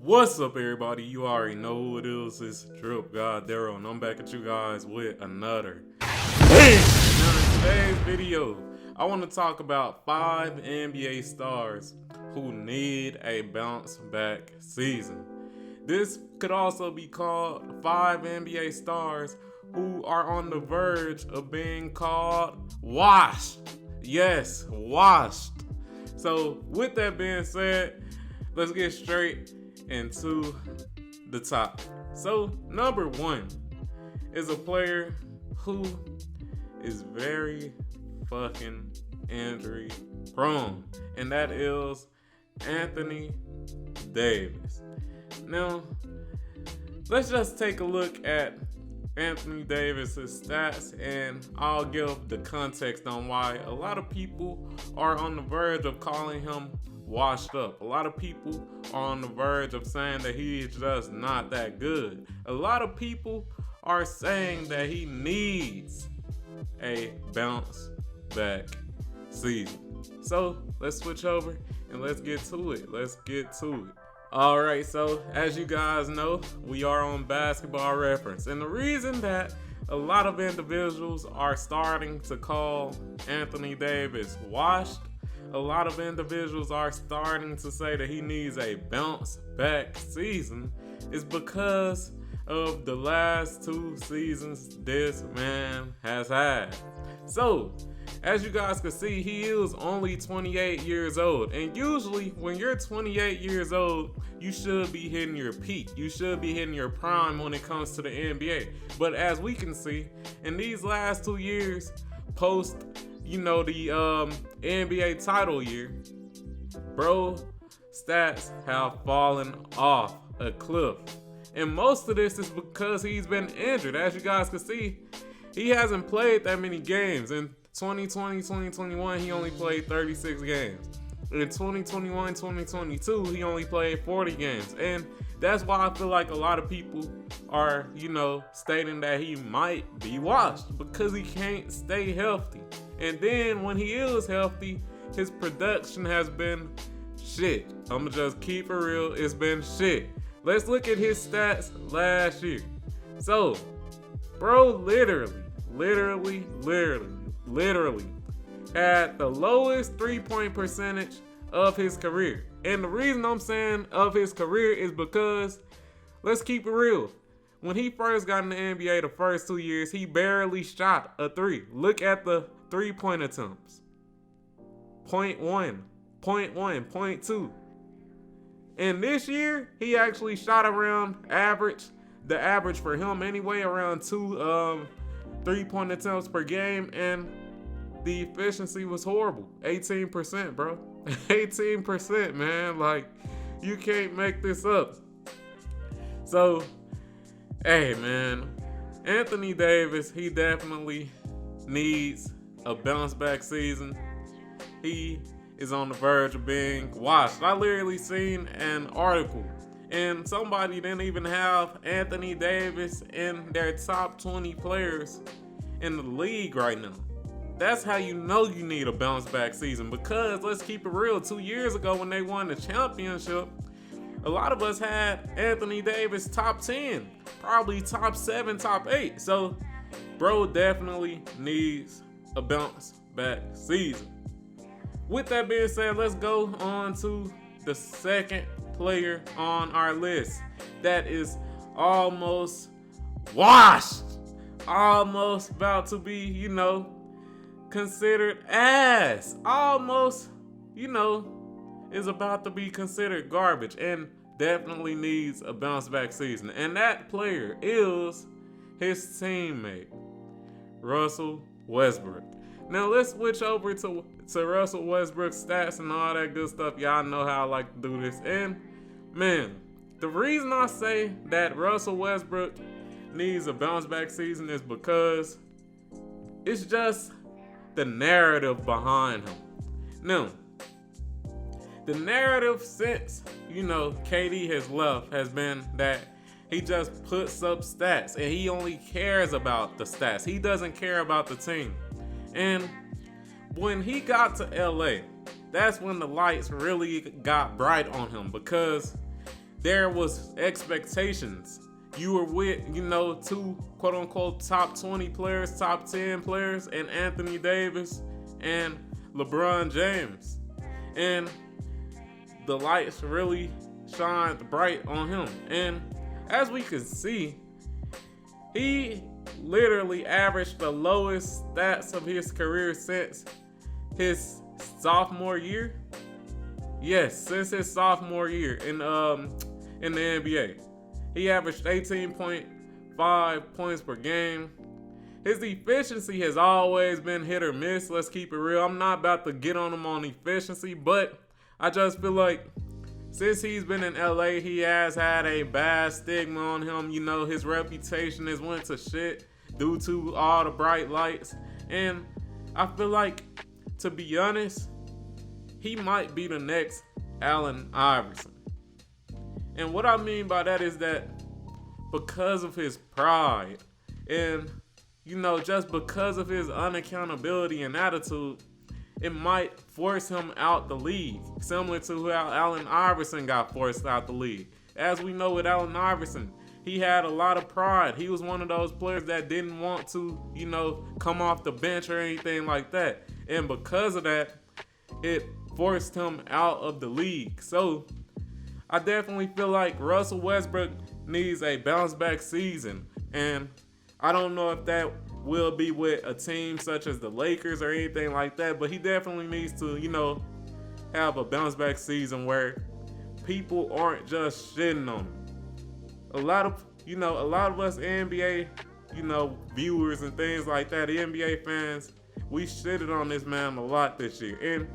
What's up, everybody? You already know who it is. It's DripGodDero, and I'm back at you guys with another bang. Now, in today's video, I want to talk about 5 NBA stars who need a bounce back season. This could also be called 5 NBA stars who are on the verge of being called washed. Yes, washed. So, with that being said, let's get straight into the top. So, number 1 is a player who is very fucking injury prone, and that is Anthony Davis. Now, let's just take a look at Anthony Davis's stats, and I'll give the context on why a lot of people are on the verge of calling him washed up. A lot of people are on the verge of saying that he is just not that good. A lot of people are saying that he needs a bounce back season. So let's switch over and let's get to it. Alright, so as you guys know, we are on Basketball Reference. And the reason that a lot of individuals are starting to call Anthony Davis washed, a lot of individuals are starting to say that he needs a bounce back season, is because of the last 2 seasons this man has had. So, as you guys can see, he is only 28 years old. And usually when you're 28 years old, you should be hitting your peak. You should be hitting your prime when it comes to the NBA. But as we can see, in these last 2 years, post, the NBA title year, bro, stats have fallen off a cliff. And most of this is because he's been injured. As you guys can see, he hasn't played that many games. In 2020, 2021, he only played 36 games. In 2021, 2022, he only played 40 games. And that's why I feel like a lot of people are, stating that he might be washed because he can't stay healthy. And then when he is healthy, his production has been shit. I'ma just keep it real. It's been shit. Let's look at his stats last year. So, bro, literally had the lowest 3-point percentage of his career. And the reason I'm saying of his career is because, let's keep it real, when he first got in the NBA the first 2 years, he barely shot a 3. Look at the 3-point attempts. 0.1, 0.1, 0.2. And this year, he actually shot around average, the average for him anyway, around 2 3-point attempts per game, and the efficiency was horrible. 18%, bro. 18%, man. Like, you can't make this up. So, hey, man, Anthony Davis, he definitely needs a bounce back season. He is on the verge of being washed. I literally seen an article, and somebody didn't even have Anthony Davis in their top 20 players in the league right now. That's how you know you need a bounce back season, because let's keep it real, 2 years ago when they won the championship, a lot of us had Anthony Davis top 10, probably top 7, top 8. So, bro definitely needs a bounce back season. With that being said, let's go on to the second player on our list that is almost washed, almost about to be, considered ass, almost, is about to be considered garbage, and definitely needs a bounce back season. And that player is his teammate, Russell Westbrook. Now let's switch over to Russell Westbrook's stats and all that good stuff. Y'all know how I like to do this. And man, the reason I say that Russell Westbrook needs a bounce back season is because it's just the narrative behind him. Now, the narrative since, KD has left has been that he just puts up stats and he only cares about the stats. He doesn't care about the team. And when he got to LA, that's when the lights really got bright on him, because there was expectations. You were with, two quote unquote top 20 players, top 10 players, and Anthony Davis and LeBron James. And the lights really shined bright on him. And as we can see, he literally averaged the lowest stats of his career since his sophomore year. Yes, since his sophomore year in the NBA. He averaged 18.5 points per game. His efficiency has always been hit or miss. Let's keep it real. I'm not about to get on him on efficiency, but I just feel like since he's been in LA, he has had a bad stigma on him. His reputation has went to shit due to all the bright lights. And I feel like, to be honest, he might be the next Allen Iverson. And what I mean by that is that because of his pride and, just because of his unaccountability and attitude, it might force him out the league, similar to how Allen Iverson got forced out the league. As we know with Allen Iverson, he had a lot of pride. He was one of those players that didn't want to, come off the bench or anything like that. And because of that, it forced him out of the league. So I definitely feel like Russell Westbrook needs a bounce back season. And I don't know if that will be with a team such as the Lakers or anything like that, but he definitely needs to, have a bounce back season where people aren't just shitting on him. A lot of us NBA, viewers and things like that, the NBA fans, we shitted on this man a lot this year. And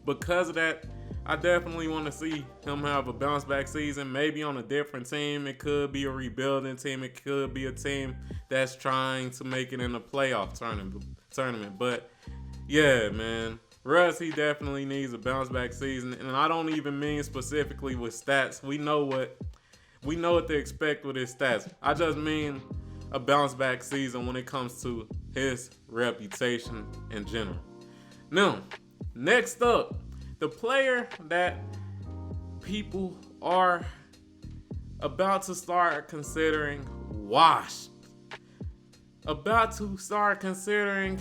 because of that, I definitely want to see him have a bounce back season, maybe on a different team. It could be a rebuilding team. It could be a team that's trying to make it in the playoff tournament. But yeah, man, Russ, he definitely needs a bounce back season. And I don't even mean specifically with stats. We know what to expect with his stats. I just mean a bounce back season when it comes to his reputation in general. Now, next up, the player that people are about to start considering washed. About to start considering,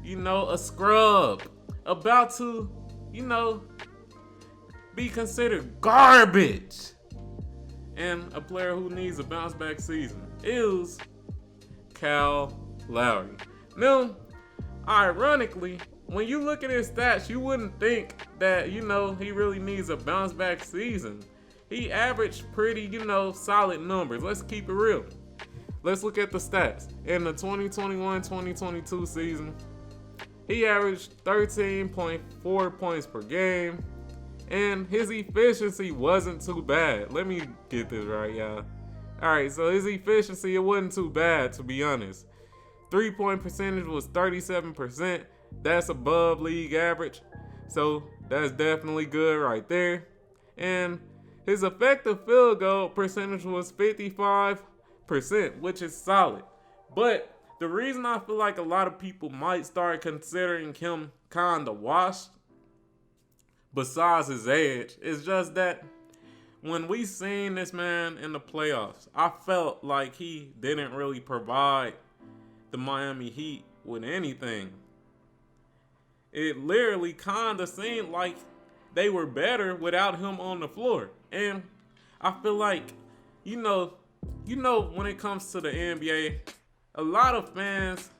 a scrub. About to, be considered garbage. And a player who needs a bounce back season is Kyle Lowry. Now, ironically, when you look at his stats, you wouldn't think that, he really needs a bounce back season. He averaged pretty, solid numbers. Let's keep it real. Let's look at the stats. In the 2021-2022 season, he averaged 13.4 points per game, and his efficiency wasn't too bad. Let me get this right, y'all. All right, so his efficiency, it wasn't too bad, to be honest. 3-point percentage was 37%. That's above league average. So that's definitely good right there. And his effective field goal percentage was 55%, which is solid. But the reason I feel like a lot of people might start considering him kind of washed, besides his age, is just that when we seen this man in the playoffs, I felt like he didn't really provide the Miami Heat with anything. It literally kind of seemed like they were better without him on the floor. And I feel like, when it comes to the NBA, a lot of fans,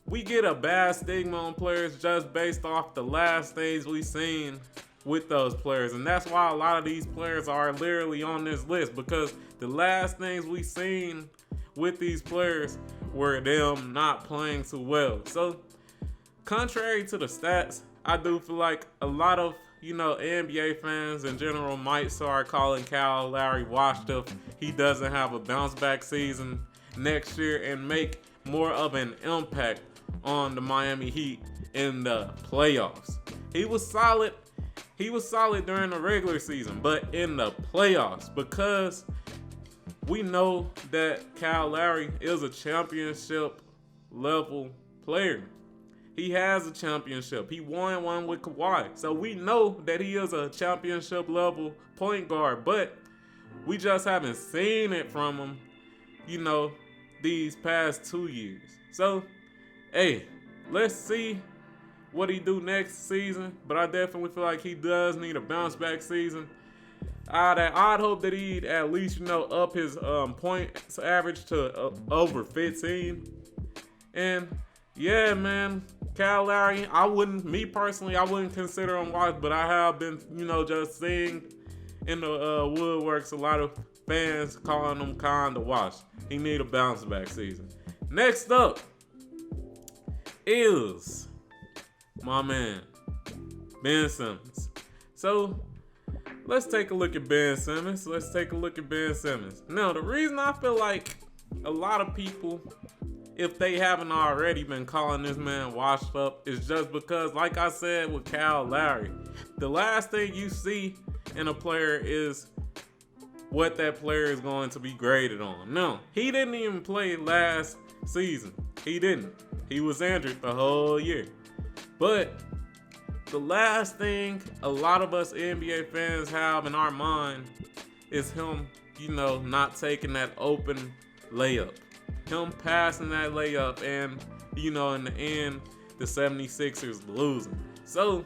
we get a bad stigma on players just based off the last things we've seen with those players. And that's why a lot of these players are literally on this list, because the last things we've seen with these players were them not playing too well. So, contrary to the stats, I do feel like a lot of, NBA fans in general might start calling Kyle Lowry washed if he doesn't have a bounce back season next year and make more of an impact on the Miami Heat in the playoffs. He was solid during the regular season, but in the playoffs, because we know that Kyle Lowry is a championship level player. He has a championship. He won one with Kawhi. So we know that he is a championship level point guard, but we just haven't seen it from him, these past 2 years. So, hey, let's see what he do next season, but I definitely feel like he does need a bounce back season. I'd hope that he'd at least, up his points average to over 15. And yeah, man, Kyle Lowry, I wouldn't consider him washed, but I have been, just seeing in the woodworks a lot of fans calling him kind of washed. He need a bounce back season. Next up is my man, Ben Simmons. So let's take a look at Ben Simmons. Now, the reason I feel like a lot of people, if they haven't already been calling this man washed up, is just because, like I said with Kyle Lowry, the last thing you see in a player is what that player is going to be graded on. No, he didn't even play last season. He didn't. He was injured the whole year. But the last thing a lot of us NBA fans have in our mind is him, not taking that open layup. Him passing that layup and, in the end, the 76ers losing. So,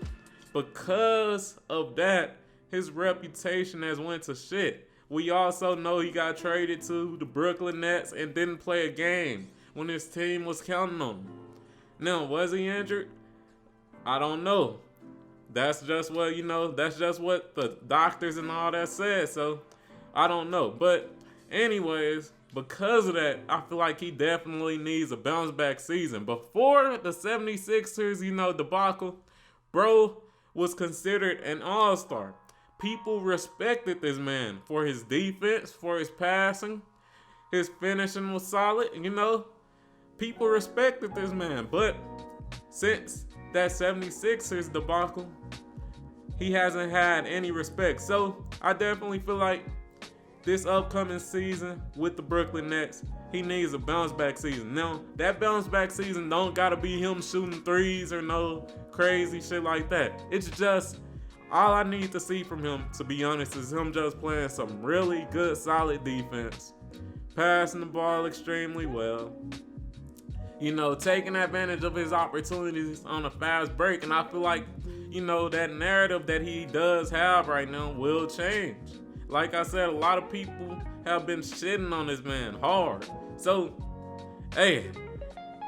because of that, his reputation has went to shit. We also know he got traded to the Brooklyn Nets and didn't play a game when his team was counting on him. Now, was he injured? I don't know. That's just what, the doctors and all that said. So, I don't know. But anyways, because of that, I feel like he definitely needs a bounce back season. Before the 76ers, debacle, bro was considered an all-star. People respected this man for his defense, for his passing. His finishing was solid, People respected this man. But since that 76ers debacle, he hasn't had any respect. So I definitely feel like this upcoming season with the Brooklyn Nets, he needs a bounce back season. Now, that bounce back season don't gotta be him shooting threes or no crazy shit like that. It's just, all I need to see from him, to be honest, is him just playing some really good, solid defense, passing the ball extremely well, taking advantage of his opportunities on a fast break. And I feel like, that narrative that he does have right now will change. Like I said, a lot of people have been shitting on this man hard. So, hey,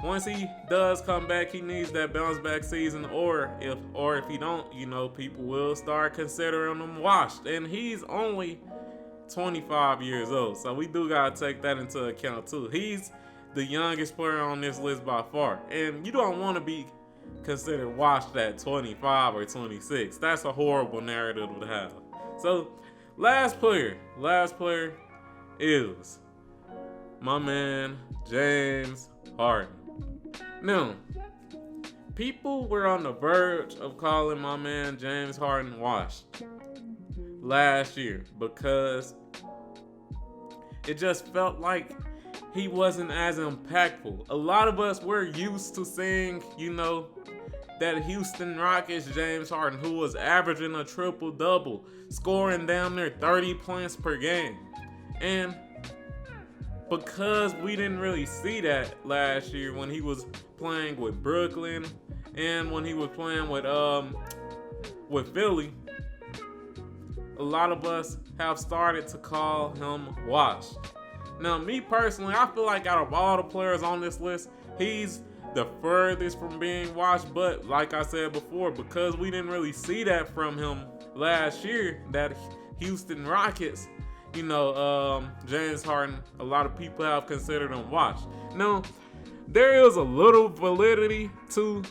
once he does come back, he needs that bounce back season. Or if he don't, people will start considering him washed. And he's only 25 years old. So we do gotta take that into account too. He's the youngest player on this list by far. And you don't want to be considered washed at 25 or 26. That's a horrible narrative to have. So, last player is my man, James Harden. Now, people were on the verge of calling my man James Harden washed last year because it just felt like he wasn't as impactful. A lot of us were used to seeing, that Houston Rockets James Harden, who was averaging a triple-double, scoring down near 30 points per game. And because we didn't really see that last year when he was playing with Brooklyn and when he was playing with Philly, a lot of us have started to call him washed. Now, me personally, I feel like out of all the players on this list, he's the furthest from being washed. But like I said before, because we didn't really see that from him last year, that Houston Rockets, James Harden, a lot of people have considered him washed. Now, there is a little validity to,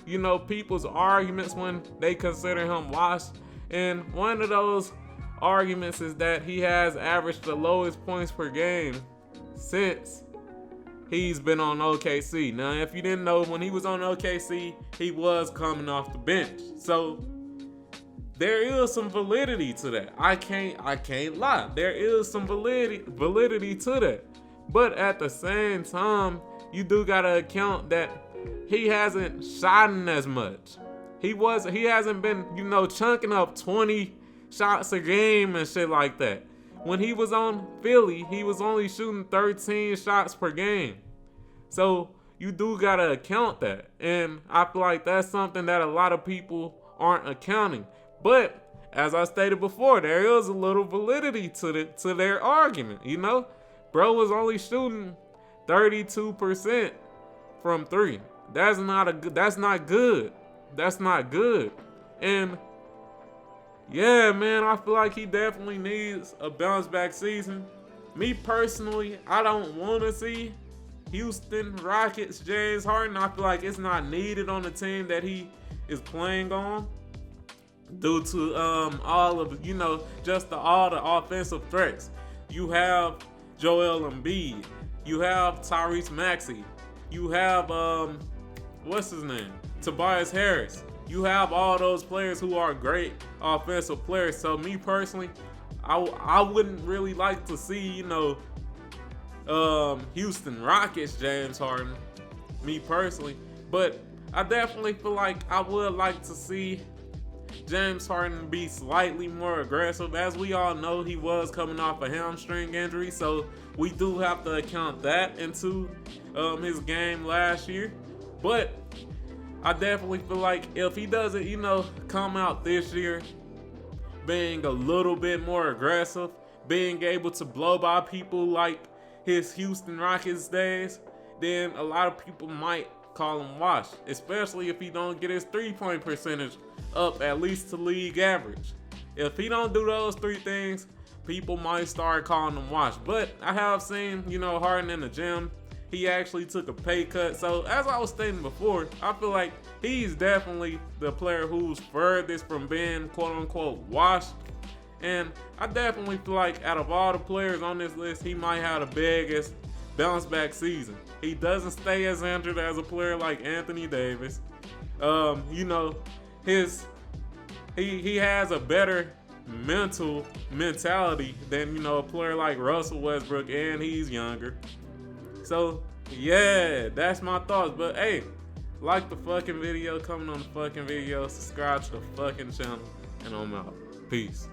people's arguments when they consider him washed. And one of those arguments is that he has averaged the lowest points per game since he's been on OKC. Now, if you didn't know, when he was on OKC, he was coming off the bench. So there is some validity to that. I can't lie. There is some validity to that. But at the same time, you do gotta account that he hasn't shot as much. He hasn't been, chunking up 20 shots a game and shit like that. When he was on Philly, he was only shooting 13 shots per game. So you do gotta account that. And I feel like that's something that a lot of people aren't accounting. But as I stated before, there is a little validity to their argument. Bro was only shooting 32% from three. That's not good. That's not good. And yeah, man, I feel like he definitely needs a bounce back season. Me personally, I don't want to see Houston Rockets James Harden. I feel like it's not needed on the team that he is playing on, due to all of all the offensive threats. You have Joel Embiid, you have Tyrese Maxey, you have what's his name, Tobias Harris. You have all those players who are great offensive players. So me personally, I wouldn't really like to see Houston Rockets James Harden, me personally, but I definitely feel like I would like to see James Harden be slightly more aggressive. As we all know, he was coming off a hamstring injury, so we do have to account that into his game last year. But I definitely feel like if he doesn't, come out this year being a little bit more aggressive, being able to blow by people like his Houston Rockets days, then a lot of people might call him washed, especially if he don't get his 3-point percentage up at least to league average. If he don't do those three things, people might start calling him washed. But I have seen, Harden in the gym. He actually took a pay cut. So as I was stating before, I feel like he's definitely the player who's furthest from being quote unquote washed. And I definitely feel like out of all the players on this list, he might have the biggest bounce back season. He doesn't stay as injured as a player like Anthony Davis. He has a better mentality than a player like Russell Westbrook, and he's younger. So yeah, that's my thoughts. But hey, like the fucking video, comment on the fucking video, subscribe to the fucking channel, and I'm out. Peace.